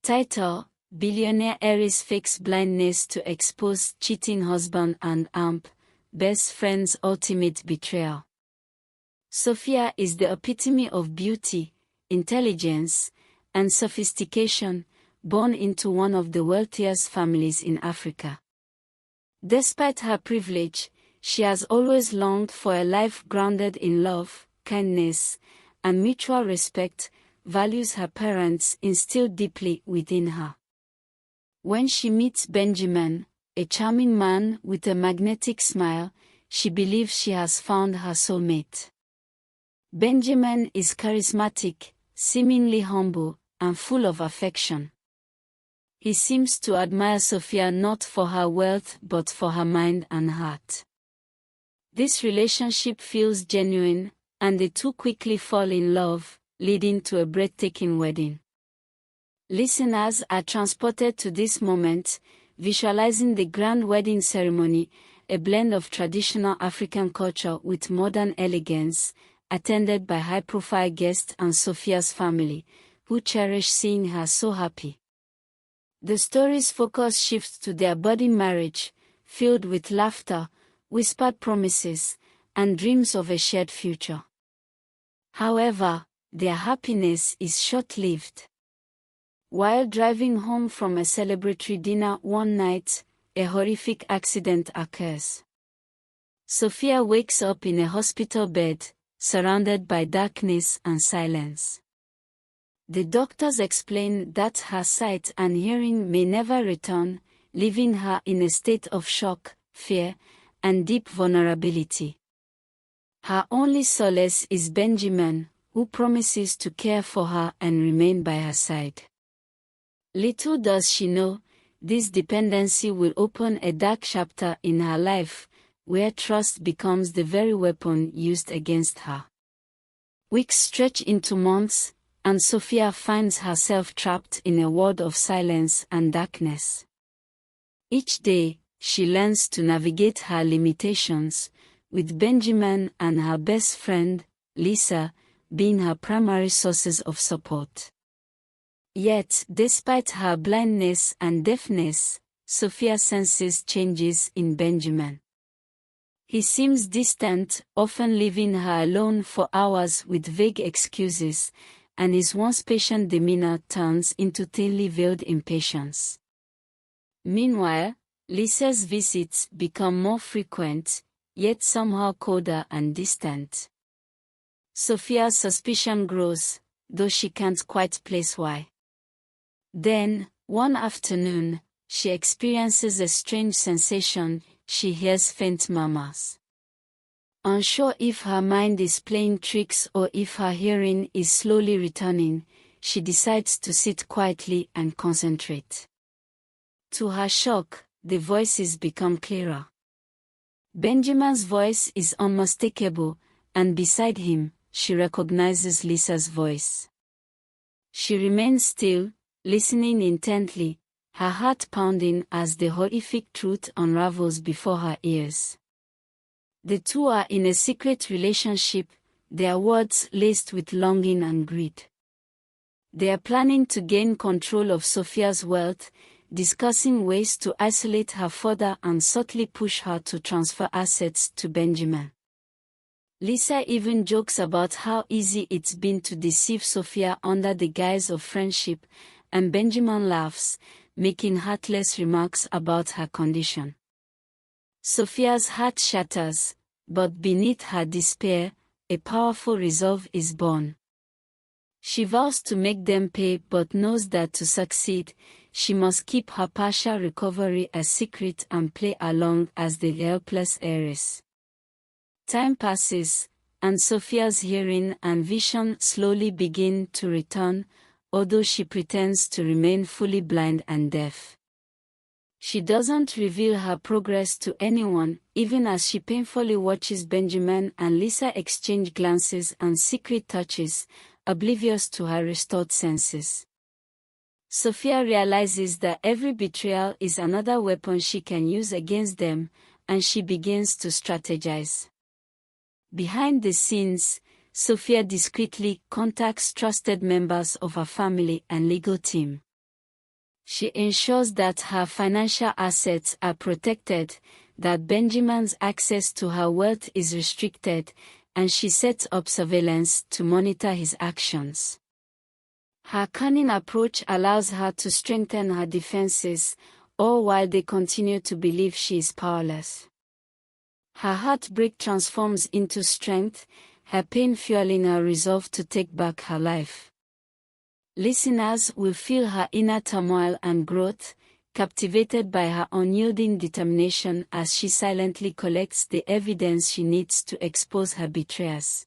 Title: Billionaire Heiress fakes blindness to expose cheating husband and best friend's ultimate betrayal. Sophia is the epitome of beauty, intelligence, and sophistication, born into one of the wealthiest families in Africa. Despite her privilege, she has always longed for a life grounded in love, kindness, and mutual respect, values her parents instilled deeply within her. When she meets Benjamin, a charming man with a magnetic smile, she believes she has found her soulmate. Benjamin is charismatic, seemingly humble, and full of affection. He seems to admire Sophia not for her wealth but for her mind and heart. This relationship feels genuine, and the two quickly fall in love, leading to a breathtaking wedding. Listeners are transported to this moment, visualizing the grand wedding ceremony, a blend of traditional African culture with modern elegance, attended by high-profile guests and Sophia's family, who cherish seeing her so happy. The story's focus shifts to their budding marriage, filled with laughter, whispered promises, and dreams of a shared future. However, their happiness is short-lived. While driving home from a celebratory dinner one night, a horrific accident occurs. Sophia wakes up in a hospital bed, surrounded by darkness and silence. The doctors explain that her sight and hearing may never return, leaving her in a state of shock, fear, and deep vulnerability. Her only solace is Benjamin, who promises to care for her and remain by her side. Little does she know, this dependency will open a dark chapter in her life, where trust becomes the very weapon used against her. Weeks stretch into months, and Sophia finds herself trapped in a world of silence and darkness. Each day, she learns to navigate her limitations, with Benjamin and her best friend, Lisa, being her primary sources of support. Yet, despite her blindness and deafness, Sophia senses changes in Benjamin. He seems distant, often leaving her alone for hours with vague excuses, and his once patient demeanor turns into thinly veiled impatience. Meanwhile, Lisa's visits become more frequent, yet somehow colder and distant. Sophia's suspicion grows, though she can't quite place why. Then, one afternoon, she experiences a strange sensation. She hears faint murmurs. Unsure if her mind is playing tricks or if her hearing is slowly returning, she decides to sit quietly and concentrate. To her shock, the voices become clearer. Benjamin's voice is unmistakable, and beside him, she recognizes Lisa's voice. She remains still, listening intently, her heart pounding as the horrific truth unravels before her ears. The two are in a secret relationship, their words laced with longing and greed. They are planning to gain control of Sophia's wealth, discussing ways to isolate her further and subtly push her to transfer assets to Benjamin. Lisa even jokes about how easy it's been to deceive Sophia under the guise of friendship, and Benjamin laughs, making heartless remarks about her condition. Sophia's heart shatters, but beneath her despair, a powerful resolve is born. She vows to make them pay but knows that to succeed, she must keep her partial recovery a secret and play along as the helpless heiress. Time passes, and Sophia's hearing and vision slowly begin to return, although she pretends to remain fully blind and deaf. She doesn't reveal her progress to anyone, even as she painfully watches Benjamin and Lisa exchange glances and secret touches, oblivious to her restored senses. Sophia realizes that every betrayal is another weapon she can use against them, and she begins to strategize. Behind the scenes, Sophia discreetly contacts trusted members of her family and legal team. She ensures that her financial assets are protected, that Benjamin's access to her wealth is restricted, and she sets up surveillance to monitor his actions. Her cunning approach allows her to strengthen her defenses, all while they continue to believe she is powerless. Her heartbreak transforms into strength, her pain fueling her resolve to take back her life. Listeners will feel her inner turmoil and growth, captivated by her unyielding determination as she silently collects the evidence she needs to expose her betrayers.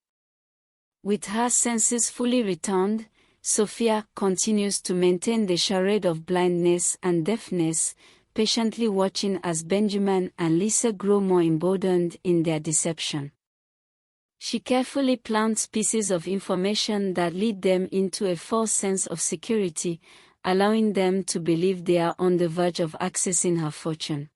With her senses fully returned, Sophia continues to maintain the charade of blindness and deafness, patiently watching as Benjamin and Lisa grow more emboldened in their deception. She carefully plants pieces of information that lead them into a false sense of security, allowing them to believe they are on the verge of accessing her fortune.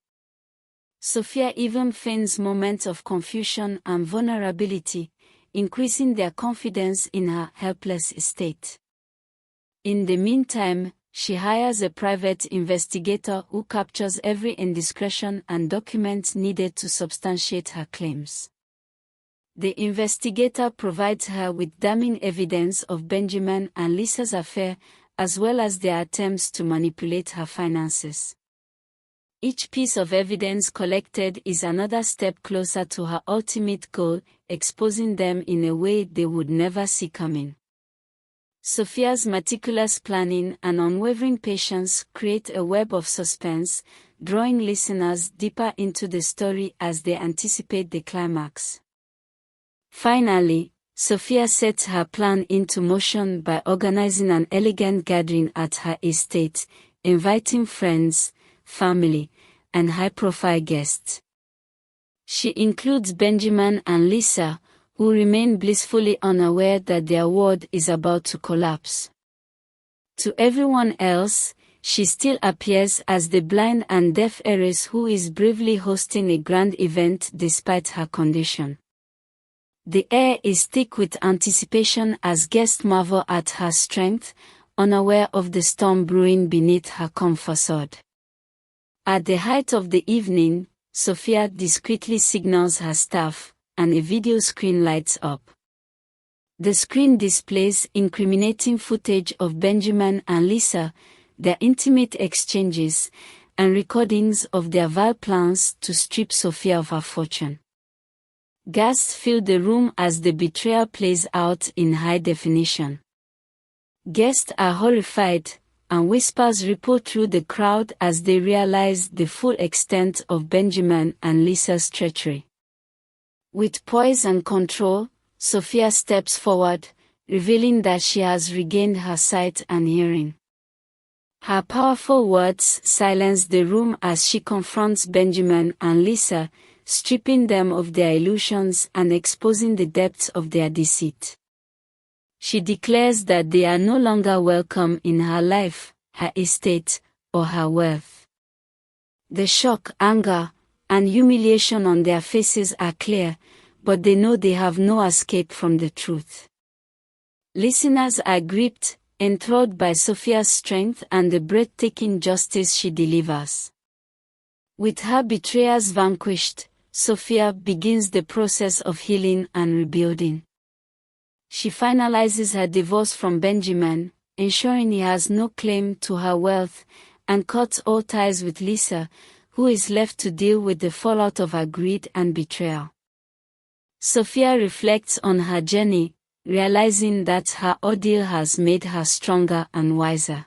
Sophia even feigns moments of confusion and vulnerability, increasing their confidence in her helpless state. In the meantime, she hires a private investigator who captures every indiscretion and documents needed to substantiate her claims. The investigator provides her with damning evidence of Benjamin and Lisa's affair, as well as their attempts to manipulate her finances. Each piece of evidence collected is another step closer to her ultimate goal, exposing them in a way they would never see coming. Sophia's meticulous planning and unwavering patience create a web of suspense, drawing listeners deeper into the story as they anticipate the climax. Finally, Sophia sets her plan into motion by organizing an elegant gathering at her estate, inviting friends, family, and high-profile guests. She includes Benjamin and Lisa, who remain blissfully unaware that their world is about to collapse. To everyone else, she still appears as the blind and deaf heiress who is bravely hosting a grand event despite her condition. The air is thick with anticipation as guests marvel at her strength, unaware of the storm brewing beneath her calm facade. At the height of the evening, Sophia discreetly signals her staff, and a video screen lights up. The screen displays incriminating footage of Benjamin and Lisa, their intimate exchanges, and recordings of their vile plans to strip Sophia of her fortune. Gasps fill the room as the betrayal plays out in high definition. Guests are horrified, and whispers ripple through the crowd as they realize the full extent of Benjamin and Lisa's treachery. With poise and control, Sophia steps forward, revealing that she has regained her sight and hearing. Her powerful words silence the room as she confronts Benjamin and Lisa, stripping them of their illusions and exposing the depths of their deceit. She declares that they are no longer welcome in her life, her estate, or her wealth. The shock, anger, and humiliation on their faces are clear, but they know they have no escape from the truth. Listeners are gripped, enthralled by Sophia's strength and the breathtaking justice she delivers. With her betrayers vanquished, Sophia begins the process of healing and rebuilding. She finalizes her divorce from Benjamin, ensuring he has no claim to her wealth, and cuts all ties with Lisa, who is left to deal with the fallout of her greed and betrayal. Sophia reflects on her journey, realizing that her ordeal has made her stronger and wiser.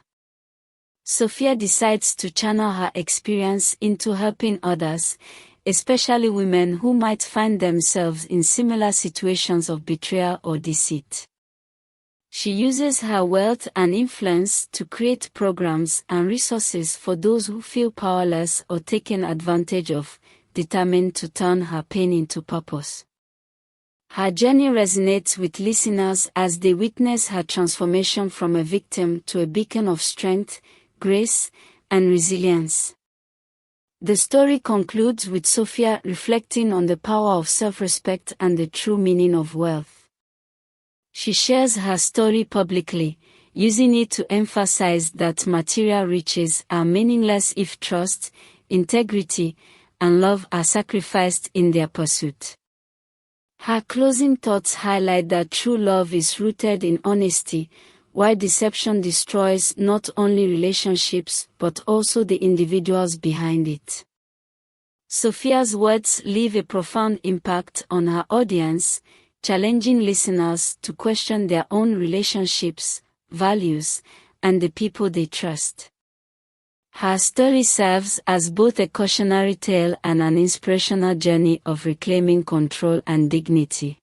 Sophia decides to channel her experience into helping others, especially women who might find themselves in similar situations of betrayal or deceit. She uses her wealth and influence to create programs and resources for those who feel powerless or taken advantage of, determined to turn her pain into purpose. Her journey resonates with listeners as they witness her transformation from a victim to a beacon of strength, grace, and resilience. The story concludes with Sophia reflecting on the power of self-respect and the true meaning of wealth. She shares her story publicly, using it to emphasize that material riches are meaningless if trust, integrity, and love are sacrificed in their pursuit. Her closing thoughts highlight that true love is rooted in honesty, while deception destroys not only relationships but also the individuals behind it. Sophia's words leave a profound impact on her audience, challenging listeners to question their own relationships, values, and the people they trust. Her story serves as both a cautionary tale and an inspirational journey of reclaiming control and dignity.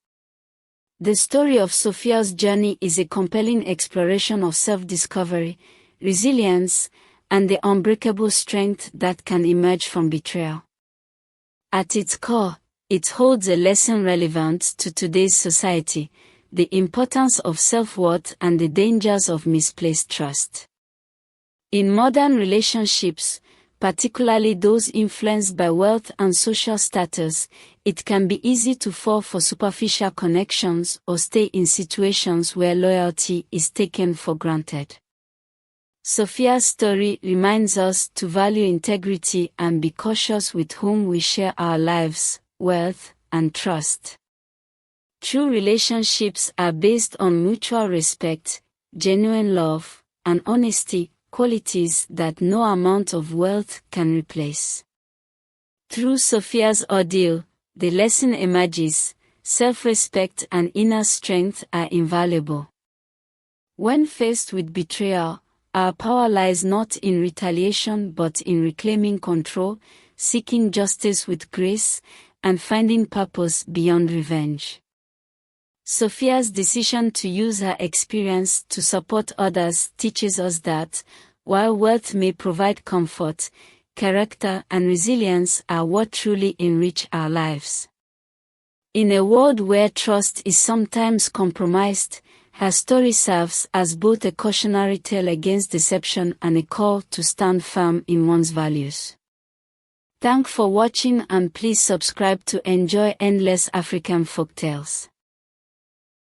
The story of Sophia's journey is a compelling exploration of self-discovery, resilience, and the unbreakable strength that can emerge from betrayal. At its core, it holds a lesson relevant to today's society: the importance of self-worth and the dangers of misplaced trust. In modern relationships, particularly those influenced by wealth and social status, it can be easy to fall for superficial connections or stay in situations where loyalty is taken for granted. Sophia's story reminds us to value integrity and be cautious with whom we share our lives, wealth, and trust. True relationships are based on mutual respect, genuine love, and honesty, qualities that no amount of wealth can replace. Through Sophia's ordeal, the lesson emerges: self-respect and inner strength are invaluable. When faced with betrayal, our power lies not in retaliation but in reclaiming control, seeking justice with grace, and finding purpose beyond revenge. Sophia's decision to use her experience to support others teaches us that, while wealth may provide comfort, character and resilience are what truly enrich our lives. In a world where trust is sometimes compromised, her story serves as both a cautionary tale against deception and a call to stand firm in one's values. Thanks for watching, and please subscribe to enjoy endless African folktales.